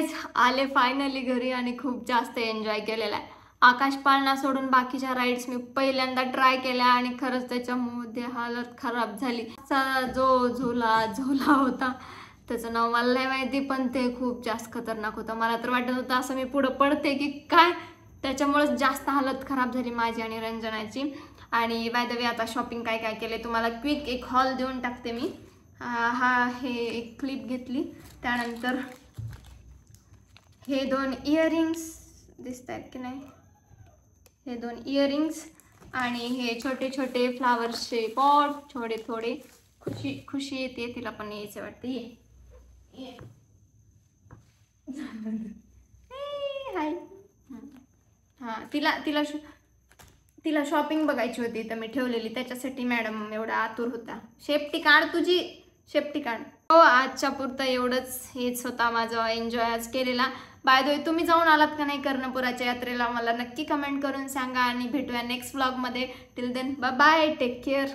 Guys आले finally घरी आणि खूप जास्त एन्जॉय केलेला आहे. आकाश पाळणा सोडून बाकीच्या राईड्स मी पहिल्यांदा ट्राय केल्या आणि खरंच त्याच्यामध्ये हालत खराब झाली. जो झोला होता त्याचं नाव मला नाही माहिती, पण ते खूप जास्त खतरनाक होतं. मला तर वाटत होतं असं मी पुढं पडते की काय, त्याच्यामुळेच जास्त हालत खराब झाली माझी आणि रंजनाची. आणि बाय द वे आता शॉपिंग काय काय केले तुम्हाला क्विक एक हॉल देऊन टाकते मी. हे एक क्लिप घेतली, त्यानंतर हे 2 इयरिंग्स दिसत आहेत की नाही, हे 2 इयरिंग्स आणि हे छोटे छोटे फ्लावर्सचे पॉट, थोडे खुशी येते तिला पण यायचं वाटतं. ये हाय. हां तिला शॉपिंग बघायची होती तर मी ठेवलेली, त्याच्यासाठी मॅडम एवढा आतुर होता. शेपटी काढ तुझी, शेपटी काढ. हो आजच्या पुरतं एवढंच, हेच होता माझा एन्जॉय आज केलेला. बाय द वे तुम्ही जाऊन आलात का नाही कर्णपुराच्या यात्रेला मला नक्की कमेंट करून सांगा आणि भेटूया नेक्स्ट व्लॉगमध्ये. Till then bye bye, take care.